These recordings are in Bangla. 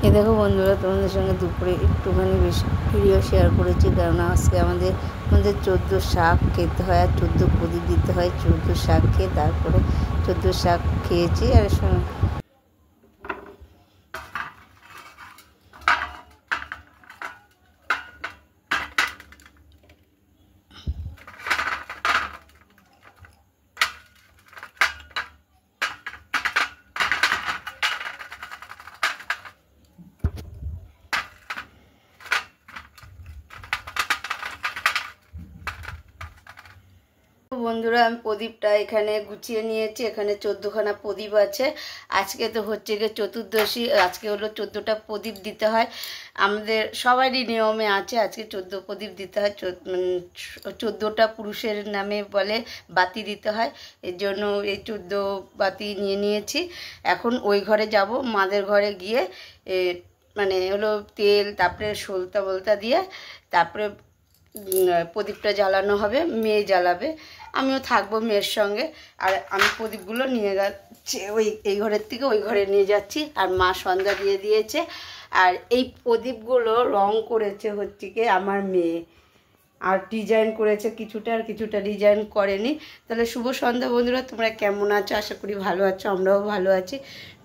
এই দেখো বন্ধুরা, তোমাদের সঙ্গে দুপুরে একটুখানি বেশি ভিডিও শেয়ার করেছি, কারণ আজকে আমাদের 14 শাক খেতে হয় আর 14 প্রদীপ দিতে হয়। 14 শাক খেয়ে তারপরে 14 শাক খেয়েছি। আর বন্ধুরা, আমি প্রদীপটা এখানে গুছিয়ে নিয়েছি। এখানে 14খানা প্রদীপ আছে। আজকে তো হচ্ছে গিয়ে চতুর্দশী, আজকে হলো 14টা প্রদীপ দিতে হয়। আমাদের সবারই নিয়মে আছে আজকে 14 প্রদীপ দিতে হয়। 14টা পুরুষের নামে বলে বাতি দিতে হয়। এর জন্য এই 14 বাতি নিয়ে নিয়েছি। এখন ওই ঘরে যাব, মাদের ঘরে গিয়ে মানে হলো তেল, তারপরে সলতা বলতা দিয়ে তারপরে প্রদীপটা জ্বালানো হবে। মেয়ে জ্বালাবে, আমিও থাকবো মেয়ের সঙ্গে। আর আমি প্রদীপগুলো নিয়ে যাচ্ছি, এই ঘরের থেকে ওই ঘরে নিয়ে যাচ্ছি। আর মা সন্ধ্যা দিয়ে দিয়েছে। আর এই প্রদীপগুলো রং করেছে হচ্ছে কি আমার মেয়ে, আর ডিজাইন করেছে কিছুটা, আর কিছুটা ডিজাইন করেনি। তাহলে শুভ সন্ধ্যা বন্ধুরা, তোমরা কেমন আছো? আশা করি ভালো আছো, আমরাও ভালো আছি।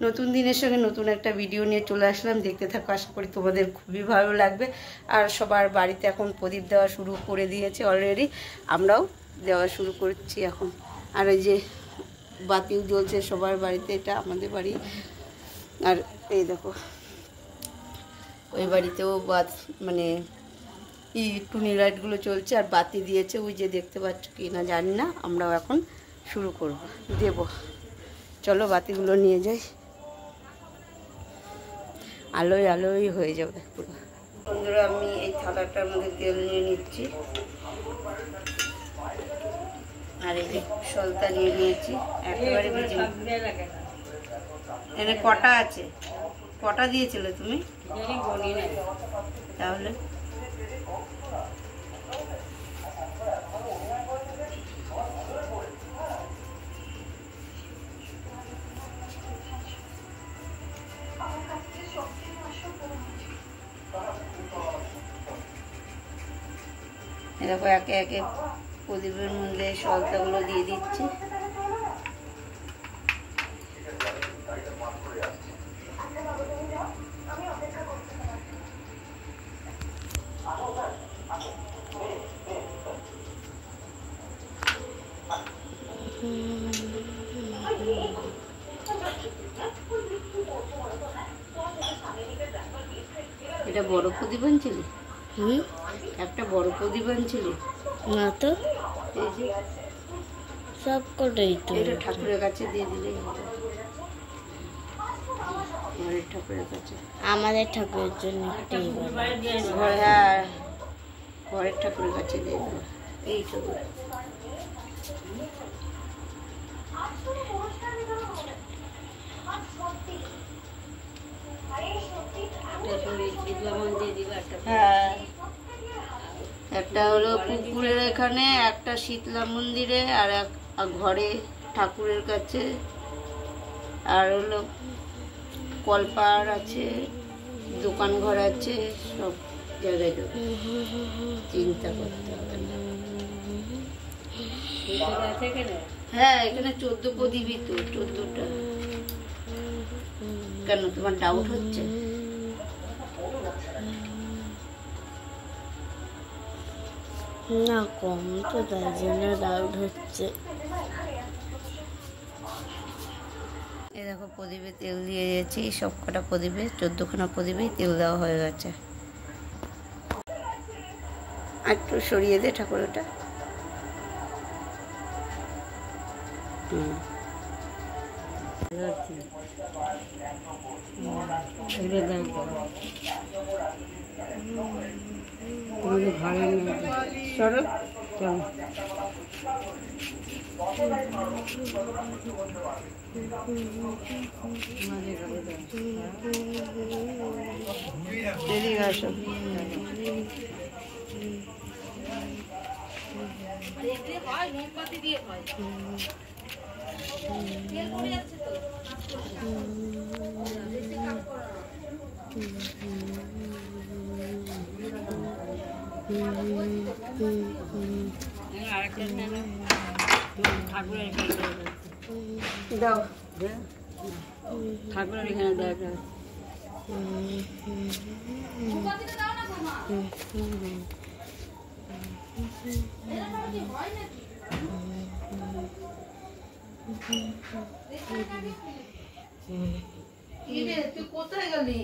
নতুন দিনের সঙ্গে নতুন একটা ভিডিও নিয়ে চলে আসলাম, দেখতে থাকো। আশা করি তোমাদের খুবই ভালো লাগবে। আর সবার বাড়িতে এখন প্রদীপ দেওয়া শুরু করে দিয়েছে অলরেডি, আমরাও দেওয়া শুরু করছি এখন। আর এই যে বাতিও জ্বলছে সবার বাড়িতে, এটা আমাদের বাড়ি। আর এই দেখো ওই বাড়িতেও মানে টুনি লাইটগুলো চলছে আর বাতি দিয়েছে, ওই যে দেখতে পাচ্ছ কি না জানি না। আমরাও এখন শুরু করব, দেব। চলো বাতিগুলো নিয়ে যাই, আলোয় আলোয় হয়ে যাবে পুরো। বন্ধুরা, আমি এই থালাটার মধ্যে তেল নিয়ে নিচ্ছি, আর এই যে সলতা নিয়ে নিয়েছি। একেবারে ভেজে এনে কটা আছে? কটা দিয়েছিলে তুমি? তাহলে দেখো একে একে প্রদীপের মধ্যে সলতাগুলো দিয়ে দিচ্ছি। এটা বড় প্রদীপ আনছিলি? একটা বড় প্রদীপ আনছিলি না তো? এই যে সব কটাই তো, এটা ঠাকুরের কাছে দিয়ে দিলেই হবে। ঘরের ঠাকুরের কাছে, আমাদের ঠাকুরের জন্য হ্যাঁ, ঘরের ঠাকুরের কাছে দিয়ে দেবো। এই ঠাকুর হ্যাঁ, একটা হলো পুকুরের এখানে, একটা শীতলা মন্দিরে, আর এক ঘরে ঠাকুরের কাছে, আর হলো কলপাড় আছে, দোকান ঘর আছে, সব জায়গায় দেবো। চিন্তা করতে হবে না। হ্যাঁ, এখানে 14 প্রদীপই তো, 14টা। কেন তোমার ডাউট হচ্ছে? না, কম তো, তাই জন্য ডাউট হচ্ছে। এই দেখো প্রদীপে তেল দিয়ে দিয়েছি, সব কটা প্রদীপে 14খানা প্রদীপেই তেল দেওয়া হয়ে গেছে। একটু সরিয়ে দে ঠাকুরটা। সরো, চলো। এদিকে আসো। দাও ঠাকুরের এখানে দেখা তুই কোথায় গেলি?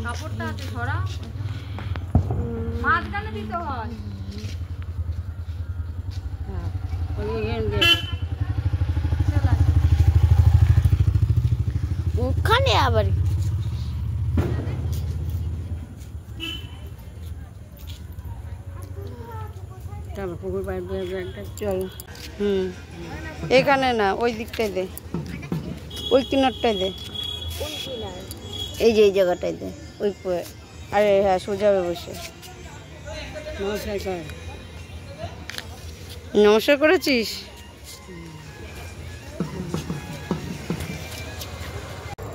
কাপড়টা আছে ছড়া মাঝখানে দিতে হয়। ওখানে আবার পুকুর পাড়ে চল। এখানে না, ওই দিকটায় দে, ওই কিনারটায় দে, এই যে এই জায়গাটায় দে, ওই আরে হ্যাঁ সোজা বসে। নমস্কার কর। নমস্কার করেছিস?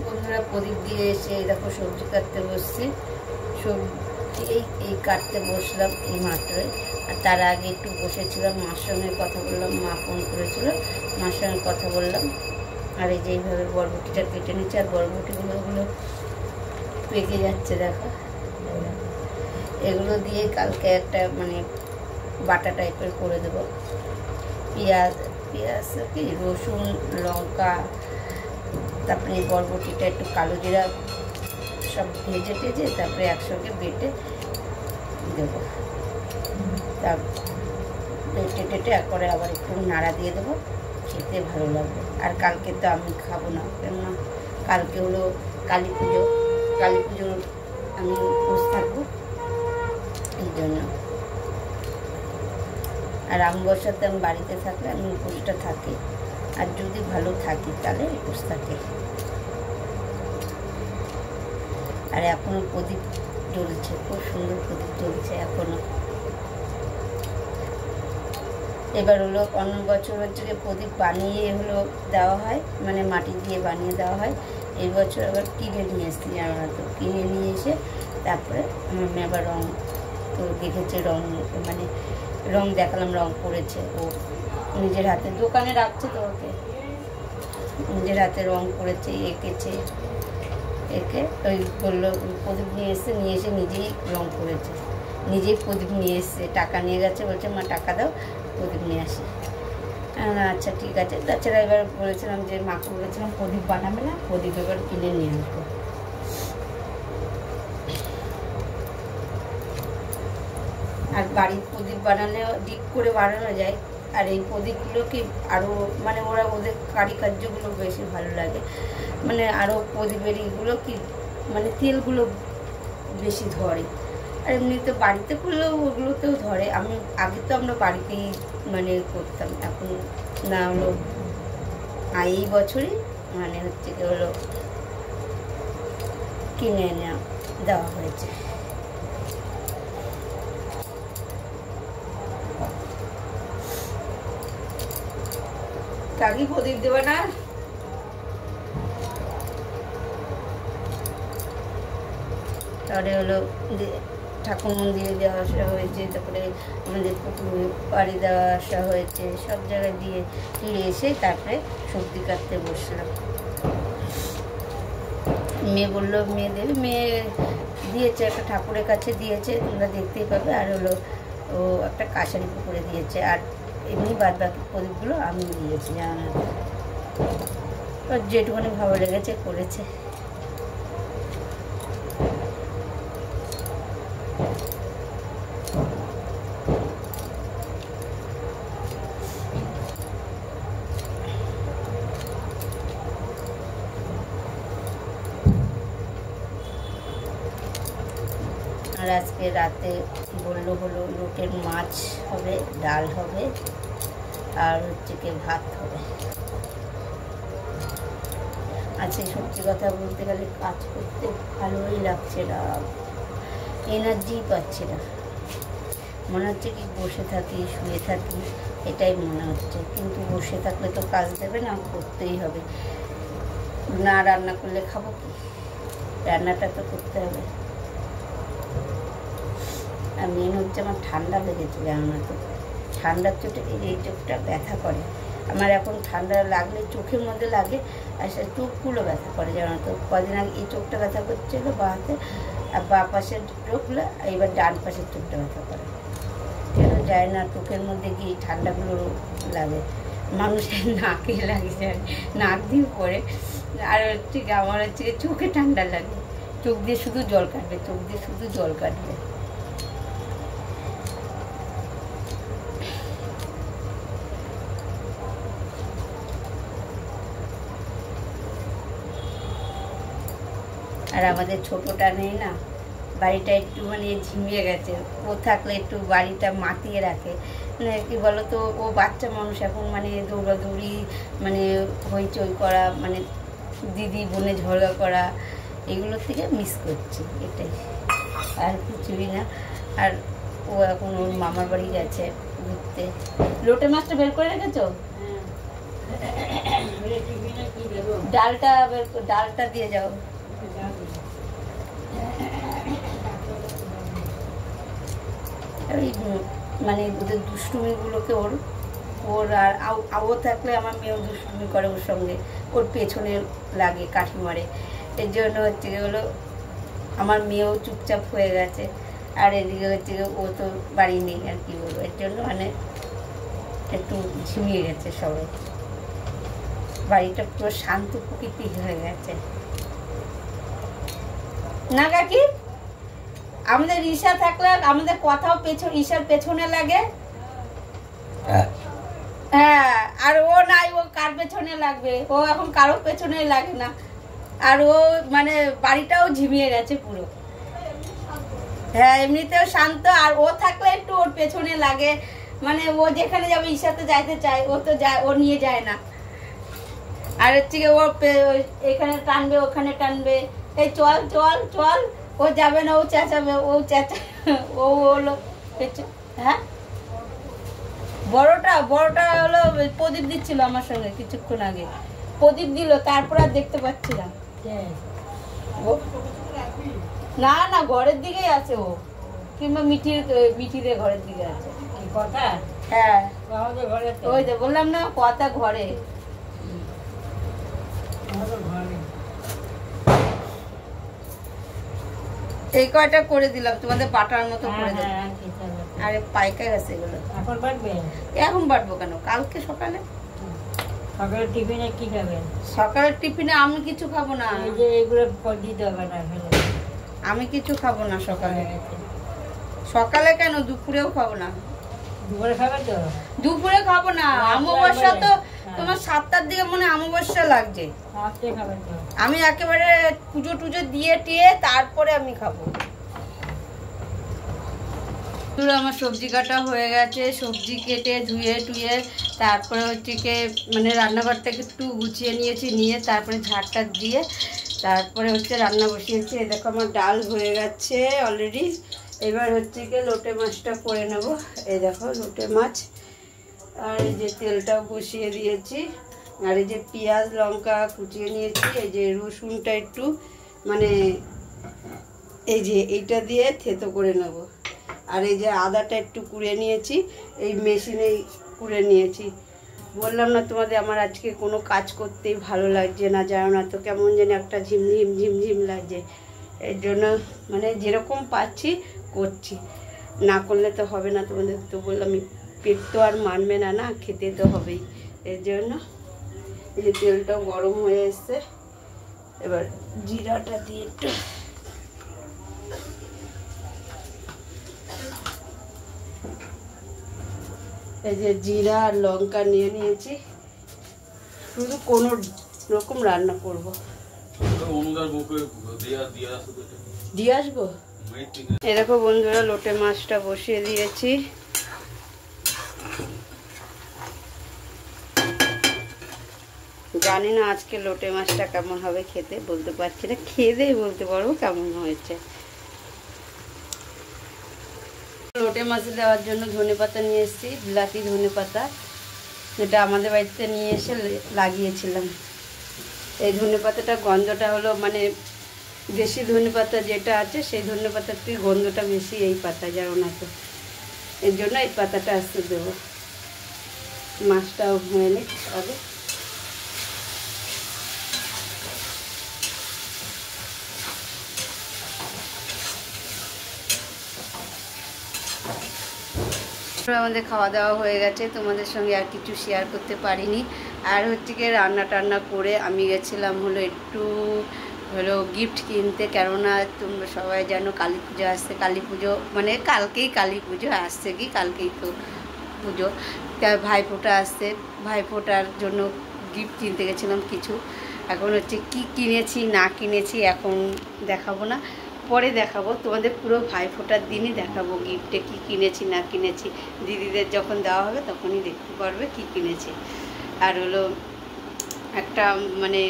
বন্ধুরা প্রদীপ দিয়ে এসে দেখো সবজি কাটতে বসছি। সবজি এই কাটতে বসলাম এই মাত্র। আর তার আগে একটু বসেছিলাম, মার সঙ্গে কথা বললাম, মা ফোন করেছিল, মার সঙ্গে কথা বললাম। আর এই যে এইভাবে বরবটিটা কেটে নিচ্ছে, আর বরবটিগুলো পেকে যাচ্ছে দেখো। এগুলো দিয়ে কালকে একটা মানে বাটা টাইপের করে দেবো। পেঁয়াজ কি রসুন লঙ্কা, তারপরে এই বরবটিটা একটু কালো জিরা সব ভেজে টেজে তারপরে একসঙ্গে বেটে দেবো। তা বেটে টেটে একবারে আবার একটু নাড়া দিয়ে দেবো, খেতে ভালো লাগবে। আর কালকে তো আমি খাবো না, কেননা কালকে হলো কালী পুজো। কালী পুজোর আমি উপোস থাকবো এই জন্য। আর অমাবস্যাতে আমি বাড়িতে থাকলে আমি উপোসটা থাকি, আর যদি ভালো থাকি তাহলে উপোস থাকে। আর এখনো প্রদীপ জ্বলছে, খুব সুন্দর প্রদীপ জ্বলছে এখনো। এবার হলো অন্য বছর হচ্ছে যে প্রদীপ বানিয়ে হলো দেওয়া হয়, মানে মাটি দিয়ে বানিয়ে দেওয়া হয়। এই বছর আবার কিনে নিয়ে এসেছি, আমরা তো কিনে নিয়ে এসে তারপরে আমার মেয়ে আবার রঙ তো দেখেছে, মানে রং দেখালাম, রং করেছে ও নিজের হাতে, দোকানে রাখছে তো, ওকে নিজের হাতে রং করেছে, এঁকেছে, এঁকে ওই বললো প্রদীপ নিয়ে এসে নিজেই রং করেছে, নিজেই প্রদীপ নিয়ে এসছে, টাকা নিয়ে গেছে, বলছে মা টাকা দাও প্রদীপ নিয়ে আসি। আচ্ছা ঠিক আছে। তাছাড়া এবার বলেছিলাম যে মাকে বলেছিলাম প্রদীপ বানাবে না, প্রদীপ এবার কিনে নিয়ে আসবো। আর বাড়ির প্রদীপ বানালেও ডিপ করে বানানো যায়। আর এই প্রদীপগুলো কি আরও মানে ওদের কারিকার্যগুলো বেশি ভালো লাগে, মানে আরও প্রদীপের এইগুলো কি মানে তেলগুলো বেশি ধরে। আর এমনিতে বাড়িতে করলেও ওগুলোতেও ধরে। আমি আগে তো আমরা বাড়িতেই মানে করতাম, এখন না হলো এই বছরই মানে হচ্ছে কি হলো কিনে দেওয়া হয়েছে। কাকি প্রদীপ দেবে না? তারপরে হলো ঠাকুর মন্দিরে দেওয়া আসা হয়েছে, তারপরে আমাদের পুকুরে বাড়ি দেওয়া আসা হয়েছে, সব জায়গায় দিয়ে ফিরে এসে তারপরে সবজি কাটতে বসলাম। মেয়ে বললো মেয়ে দেবে, মেয়ে দিয়েছে একটা ঠাকুরের কাছে দিয়েছে, তোমরা দেখতেই পাবে। আর হলো ও একটা কাঁসারি করে দিয়েছে, আর এমনি বাদ বাকি প্রদীপগুলো আমি দিয়েছি জানা, ওর যেটুকুনি ভালো লেগেছে করেছে। আর আজকে রাতে বললো হলো লোটের মাছ হবে, ডাল হবে, আর হচ্ছে কি ভাত হবে। আজকে সত্যি কথা বলতে গেলে কাজ করতে ভালোই লাগছে না, এনার্জি পাচ্ছি না, মনে হচ্ছে কি বসে থাকি শুয়ে থাকি এটাই মনে হচ্ছে। কিন্তু বসে থাকলে তো কাজ দেবে না, করতেই হবে, না রান্না করলে খাবো কি, রান্নাটা তো করতে হবে। আর মেন হচ্ছে আমার ঠান্ডা লেগেছে জানো না তো, ঠান্ডার চোটে এই চোখটা ব্যথা করে আমার, এখন ঠান্ডা লাগলে চোখের মধ্যে লাগে আর সে চোখগুলো ব্যথা করে জানো তো। কদিন আগে এই চোখটা ব্যথা করছিল বা হাতে, আর বা পাশের চোখগুলো, এবার ডান পাশের চোখটা ব্যথা করে, কেন যায় না, চোখের মধ্যে গিয়ে ঠান্ডাগুলো লাগে, মানুষের নাকে লাগে যায়, নাক দিয়ে পড়ে। আর হচ্ছে আমার হচ্ছে চোখে ঠান্ডা লাগে, চোখ দিয়ে শুধু জল কাটবে, চোখ দিয়ে শুধু জল কাটবে। আর আমাদের ছোটটা নেই না, বাড়িটা একটু মানে ঝিমিয়ে গেছে, ও থাকলে একটু বাড়িটা মাতিয়ে রাখে, মানে কি বলতো, ও বাচ্চা মানুষ এখন, মানে দৌড়াদৌড়ি, মানে হইচই করা, মানে দিদি বোনে ঝগড়া করা, এগুলোর থেকে মিস করছি, এটাই আর কিছুই না। আর ও এখন ওর মামার বাড়ি গেছে ঘুরতে। লোটে মাছটা বের করে রেখেছো? ডালটা ডালটা দিয়ে যাও। মানে ওদের দুষ্টুমিগুলোকে ওর আর ও থাকলে আমার মেয়েও দুষ্টুমি করে ওর সঙ্গে, ওর পেছনে লাগে কাঠি মারে, এর জন্য হচ্ছে হলো আমার মেয়েও চুপচাপ হয়ে গেছে। আর এদিকে হচ্ছে ও তো বাড়ি নেই, আর কি বলবো, এর জন্য মানে একটু ঝিমিয়ে গেছে সবাই, বাড়িটা পুরো শান্ত প্রকৃতি হয়ে গেছে না কাকি? আমাদের ঈশা থাকলে আমাদের কথাও ঈশার পেছনে লাগে, হ্যাঁ, আর ও নাই, ও কার পেছনে লাগবে, ও এখন কারো পেছনে লাগে না, আর ও মানে বাড়িটাও ঝিমিয়ে গেছে পুরো। হ্যাঁ, এমনিতেও শান্ত, আর ও থাকলে একটু ওর পেছনে লাগে, মানে ও যেখানে যাবে ঈশাতে যাইতে চায়, ও তো যায়, ও নিয়ে যায় না। আর হচ্ছে ও এখানে টানবে ওখানে টানবে, এই চল চল চল, ও যাবে না, ও চেঁচাবে, ও ও হলো, হ্যাঁ বড়টা হলো প্রদীপ দিচ্ছিল আমার সঙ্গে কিছুক্ষণ আগে, প্রদীপ দিল, তারপর আর দেখতে পাচ্ছিলাম না, না ঘরের দিকেই আছে ও, কিংবা মিঠিদের ঘরের দিকে আছে। হ্যাঁ ওই তো বললাম না, কথা ঘরে। এই কয়টা করে দিলাম, তোমাদের বাটার মতো করে দিলাম। আরে পাইকা গেছে এগুলো, এখন বাটবে? এখন বাটবো কেন, কালকে সকালে। সকালের টিফিনে কি খাবেন? সকালের টিফিনে আমি কিছু খাবো না, এই যে এগুলো দিতে হবে না, আমি কিছু খাবো না সকালে। সকালে কেন, দুপুরেও খাবো না। দুপুরে খাবে তো? দুপুরে খাবো না, অমাবস্যা তো তোমার 7টার দিকে মনে অমাবস্যা লাগছে, আমি একেবারে পুজো টুজো দিয়ে টিয়ে তারপরে আমি খাবো। আমার সবজি কাটা হয়ে গেছে, সবজি কেটে ধুয়ে টুয়ে তারপরে হচ্ছে কি মানে রান্নাঘরটাকে একটু গুছিয়ে নিয়েছি, নিয়ে তারপরে ঝাড়টা দিয়ে তারপরে হচ্ছে রান্না বসিয়েছি। এই দেখো আমার ডাল হয়ে গেছে অলরেডি, এবার হচ্ছে কি লোটে মাছটা করে নেব। এই দেখো লোটে মাছ, আর এই যে তেলটাও বসিয়ে দিয়েছি, আর এই যে পেঁয়াজ লঙ্কা কুচিয়ে নিয়েছি, এই যে রসুনটা একটু মানে এই যে এইটা দিয়ে থেতো করে নেব, আর এই যে আদাটা একটু কুড়ে নিয়েছি, এই মেশিনেই কুড়ে নিয়েছি। বললাম না তোমাদের আমার আজকে কোনো কাজ করতেই ভালো লাগছে না, জানো না তো, কেমন যেন একটা ঝিমঝিম ঝিমঝিম লাগছে, এর জন্য মানে যেরকম পাচ্ছি করছি। না করলে তো হবে না, তোমাদের তো বললাম পেট তো আর মানবে না, না খেতে তো হবেই। এর জন্য এই যে তেলটাও গরম হয়ে এসছে, এবার জিরাটা দিয়ে একটু এই যে জিরা আর লঙ্কা নিয়ে নিয়েছি, শুধু কোনো রকম রান্না করব। দিয়ে আসবো। এরকম বন্ধুরা লোটে মাছটা বসিয়ে দিয়েছি। জানি না আজকে লোটে মাছটা কেমন হবে খেতে, বলতে পারছি না, খেয়ে দিয়ে বলতে পারবো কেমন হয়েছে। লোটে মাছে দেওয়ার জন্য ধনেপাতা নিয়ে এসেছি, বিলাতি ধনেপাতা, যেটা আমাদের বাড়িতে নিয়ে এসে লাগিয়েছিলাম। এই ধনেপাতাটা গন্ধটা হলো মানে দেশি ধনেপাতা যেটা আছে সেই ধনেপাতার থেকে গন্ধটা বেশি এই পাতা যেমন আছে, এর জন্য এই পাতাটা আসতে দেবো। মাছটাও হয়ে নিক আগে। আমাদের খাওয়া দাওয়া হয়ে গেছে, তোমাদের সঙ্গে আর কিছু শেয়ার করতে পারিনি। আর হচ্ছে কি রান্না টান্না করে আমি গেছিলাম একটু গিফট কিনতে, কেননা তোমরা সবাই জানো কালী পুজো আসছে। কালী পুজো মানে কালকেই কালী পুজো আসছে, কি কালকেই তো পুজো, তাই ভাইফোঁটা আসছে। ভাইফোঁটার জন্য গিফট কিনতে গেছিলাম কিছু। এখন হচ্ছে কি কিনেছি না কিনেছি এখন দেখাবো না, পরে দেখাবো তোমাদের, পুরো ভাইফোঁটার দিনই দেখাবো গিফটে কি কিনেছি না কিনেছি। দিদিদের যখন দেওয়া হবে তখনই দেখতে পারবে কি কিনেছি। আর একটা মানে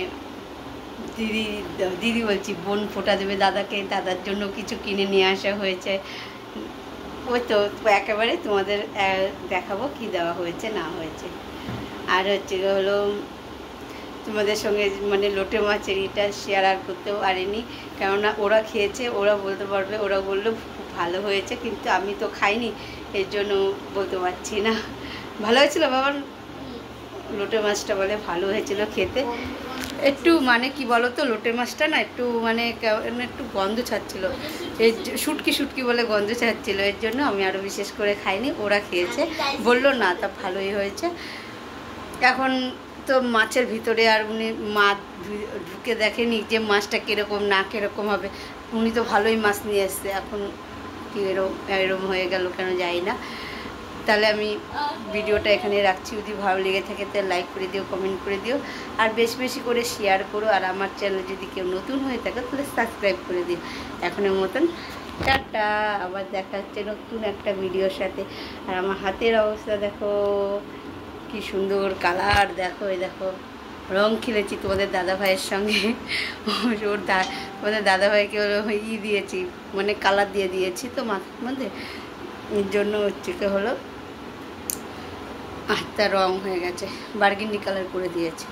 দিদি বলছি বোন ফোঁটা দেবে দাদাকে, দাদার জন্য কিছু কিনে নিয়ে আসা হয়েছে। ওই তো একেবারে তোমাদের দেখাবো কি দেওয়া হয়েছে না হয়েছে। আর হচ্ছে তোমাদের সঙ্গে মানে লোটে মাছের এটা শেয়ার আর করতেও পারিনি, কেননা ওরা খেয়েছে, ওরা বলতে পারবে, ওরা বললো খুব ভালো হয়েছে, কিন্তু আমি তো খাইনি, এর জন্য বলতে পারছি না। ভালো হয়েছিল বাবা, লোটে মাছটা বলে ভালো হয়েছিল খেতে। একটু মানে কি বলো তো, লোটে মাছটা না একটু মানে একটু গন্ধ ছাড়ছিল, এই শুটকি শুটকি বলে গন্ধ ছাড়ছিল, এর জন্য আমি আরও বিশেষ করে খাইনি। ওরা খেয়েছে, বললো না তা ভালোই হয়েছে। এখন তো মাছের ভিতরে আর উনি মা ঢুকে দেখেনি যে মাছটা কীরকম না কীরকম হবে, উনি তো ভালোই মাছ নিয়ে এসছে। এখন কি এরম হয়ে গেল কেন যাই না। তাহলে আমি ভিডিওটা এখানে রাখছি, যদি ভালো লেগে থাকে তাহলে লাইক করে দিও, কমেন্ট করে দিও, আর বেশি বেশি করে শেয়ার করো। আর আমার চ্যানেল যদি কেউ নতুন হয়ে থাকে তাহলে সাবস্ক্রাইব করে দিও। এখনের মতন টাটা, আবার দেখা হচ্ছে নতুন একটা ভিডিওর সাথে। আর আমার হাতের অবস্থা দেখো কি সুন্দর কালার, দেখো এই দেখো রং খেলেছি তোমাদের দাদাভাইয়ের সঙ্গে। তোমাদের দাদাভাইকে দিয়েছি মানে কালার দিয়ে দিয়েছি তো মাথার মধ্যে, এর জন্য হচ্ছে হাতটা রং হয়ে গেছে, বার্গিন্ডি কালার করে দিয়েছি।